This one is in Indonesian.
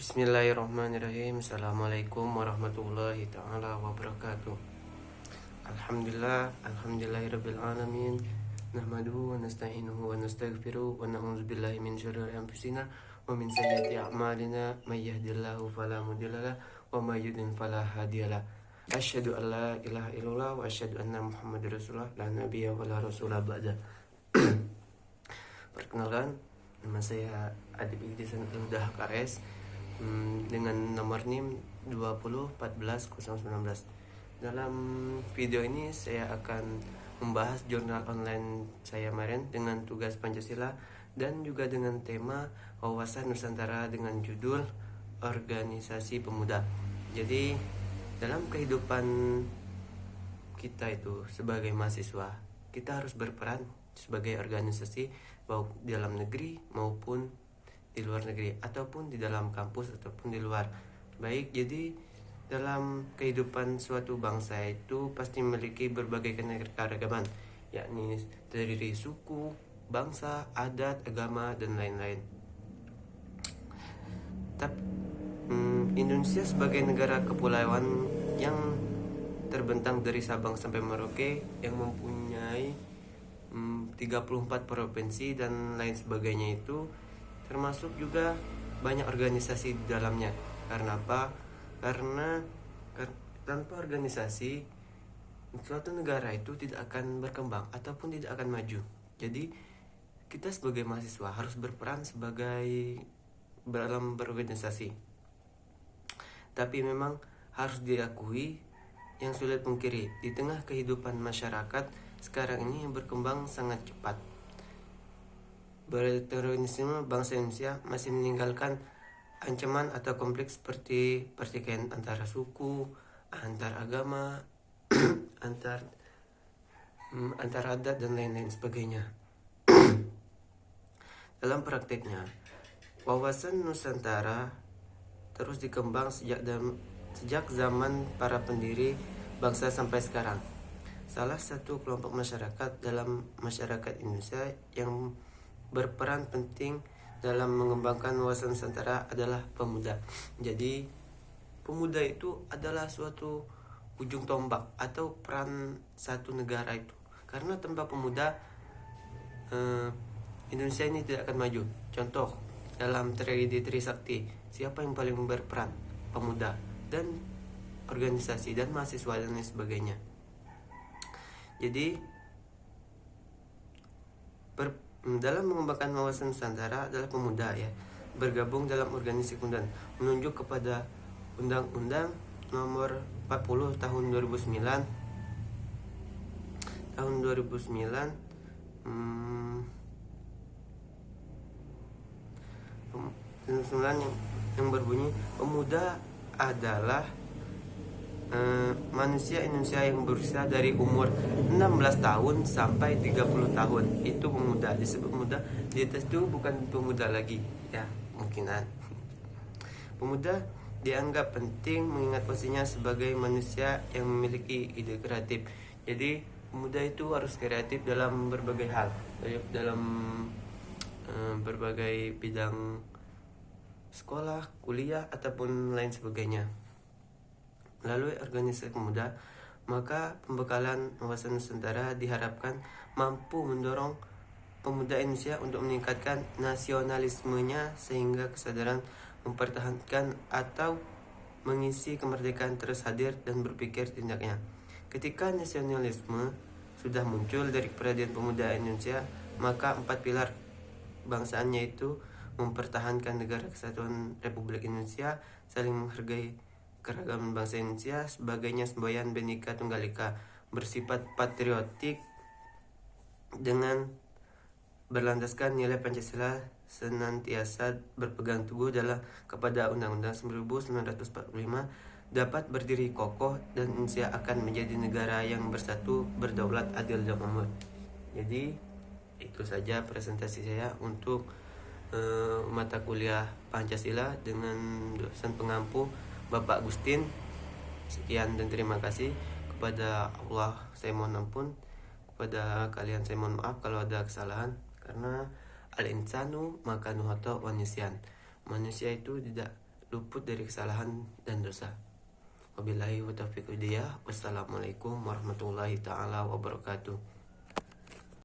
Bismillahirrahmanirrahim. Assalamualaikum warahmatullahi ta'ala wabarakatuh. Alhamdulillahirabbil alamin. Nahmaduhu wa nasta'inuhu wa nastaghfiruh wa na'udzu billahi min syururi anfusina wa min sayyiati a'malina. May yahdihillahu fala mudhillalah wa may yudhlil fala hadiyalah. Asyhadu an la ilaha illallah wa asyhadu anna Muhammadar Rasulullah la nabiyya wa la rasula ba'da. Perkenalkan, nama saya Adib Igdisan Huda HKS dengan nomor NIM 2014019. Dalam video ini saya akan membahas jurnal online saya kemarin dengan tugas Pancasila dan juga dengan tema wawasan Nusantara dengan judul organisasi pemuda. Jadi dalam kehidupan kita itu sebagai mahasiswa, kita harus berperan sebagai organisasi baik di dalam negeri maupun di luar negeri, ataupun di dalam kampus ataupun di luar. Baik, jadi dalam kehidupan suatu bangsa itu pasti memiliki berbagai keanekaragaman, yakni terdiri suku, bangsa, adat, agama, dan lain-lain. Tapi Indonesia sebagai negara kepulauan yang terbentang dari Sabang sampai Merauke, yang mempunyai 34 provinsi dan lain sebagainya, itu termasuk juga banyak organisasi di dalamnya. Karena apa? Karena tanpa organisasi suatu negara itu tidak akan berkembang ataupun tidak akan maju. Jadi kita sebagai mahasiswa harus berperan sebagai dalam berorganisasi. Tapi memang harus diakui, yang sulit pungkiri, di tengah kehidupan masyarakat sekarang ini yang berkembang sangat cepat, berorganisme bangsa Indonesia masih meninggalkan ancaman atau konflik seperti pertikaian antara suku, antar agama, antar adat dan lain-lain sebagainya. Dalam prakteknya, wawasan Nusantara terus dikembang sejak zaman para pendiri bangsa sampai sekarang. Salah satu kelompok masyarakat dalam masyarakat Indonesia yang berperan penting dalam mengembangkan wawasan Nusantara adalah pemuda. Jadi pemuda itu adalah suatu ujung tombak atau peran satu negara itu. Karena tanpa pemuda Indonesia ini tidak akan maju. Contoh dalam tragedi Trisakti, siapa yang paling berperan? Pemuda dan organisasi dan mahasiswa dan lain sebagainya. Jadi dalam mengembangkan wawasan Nusantara adalah pemuda ya, bergabung dalam organisasi kemudian menunjuk kepada Undang-Undang Nomor 40 Tahun 2009 yang berbunyi, pemuda adalah manusia Indonesia yang berusia dari umur 16 tahun sampai 30 tahun. Itu pemuda, disebut pemuda. Di atas itu bukan pemuda lagi ya, mungkinan. Pemuda dianggap penting mengingat posisinya sebagai manusia yang memiliki ide kreatif. Jadi pemuda itu harus kreatif dalam berbagai hal, dalam berbagai bidang sekolah, kuliah, ataupun lain sebagainya. Melalui organisasi pemuda, maka pembekalan wawasan Nusantara diharapkan mampu mendorong pemuda Indonesia untuk meningkatkan nasionalismenya sehingga kesadaran mempertahankan atau mengisi kemerdekaan terus hadir dan berpikir tindaknya. Ketika nasionalisme sudah muncul dari kepribadian pemuda Indonesia, maka 4 pilar bangsaannya itu mempertahankan negara kesatuan Republik Indonesia, saling menghargai keragaman bangsa Indonesia, sebagainya semboyan Bhinneka Tunggal Ika, bersifat patriotik dengan berlandaskan nilai Pancasila, senantiasa berpegang teguh dalam kepada Undang-Undang 1945, dapat berdiri kokoh dan Indonesia akan menjadi negara yang bersatu, berdaulat, adil dan makmur. Jadi itu saja presentasi saya untuk mata kuliah Pancasila dengan dosen pengampu Bapak Agustin. Sekian dan terima kasih. Kepada Allah saya mohon ampun, kepada kalian saya mohon maaf kalau ada kesalahan, karena al-insanu makanuhu wa nisyan. Manusia itu tidak luput dari kesalahan dan dosa. Wabillahi wa taufiq hidayah. Wassalamualaikum warahmatullahi taala wabarakatuh.